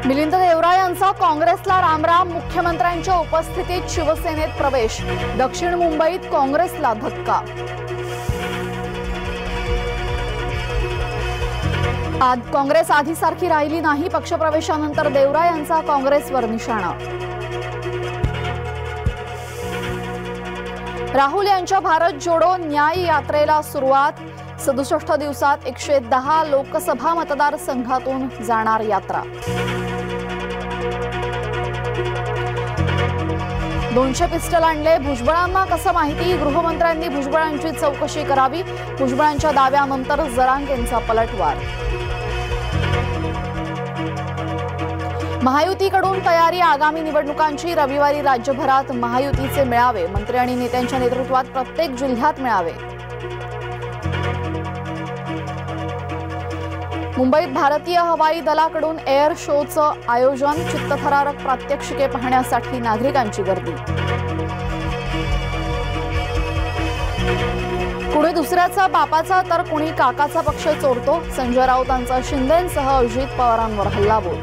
मिलिंद देवरा यांचा काँग्रेसला रामराम, मुख्यमंत्र्यांच्या उपस्थितीत शिवसेनेत प्रवेश, दक्षिण मुंबईत काँग्रेसला धक्का। आज काँग्रेस आधीसारखी राहिली नाही, पक्षप्रवेशानंतर देवरा यांचा काँग्रेसवर निशाणा। राहुल यांच्या भारत जोडो न्याय यात्रेला सुरुवात, 67 दिवसात 110 लोकसभा मतदारसंघातून जाणार यात्रा। 200 पिस्टल आणले, भुजबळांना कसं माहिती, गृहमंत्र्यांनी भुजबळांची चौकशी करावी, भुजबळांच्या दाव्यानंतर जरांगेंचा पलटवार। महायुतीकडून तयारी आगामी निवडणुकांची, रविवारी राज्यभरात महायुतीचे मेळावे, मंत्री आणि नेत्यांच्या नेतृत्वात प्रत्येक जिल्ह्यात मेळावे। मुंबईत भारतीय हवाई दलाकडून एअर शोचं आयोजन, चित्तथरारक प्रात्यक्षिके पाहण्यासाठी नागरिकांची गर्दी। कुणी दुसऱ्याचा बापाचा तर कुणी काकाचा पक्ष चोरतो, संजय राऊतांचा शिंदेंसह अजित पवारांवर हल्लाबोल।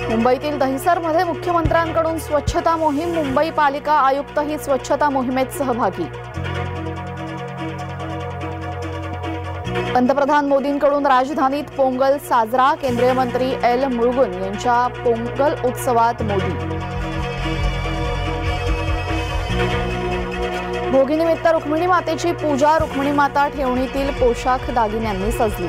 मुंबईतील दहिसरमध्ये मुख्यमंत्र्यांकडून स्वच्छता मोहीम, मुंबई पालिका आयुक्तही स्वच्छता मोहिमेत सहभागी। पंतप्रधान मोदींकडून राजधानीत पोंगल साजरा, केंद्रीय मंत्री एल मुरुगन यांच्या पोंगल उत्सवात मोदी। भोगीनिमित्त रुक्मिणी मातेची पूजा, रुक्मिणी माता ठेवणीतील पोशाख दागिन्यांनी सजली।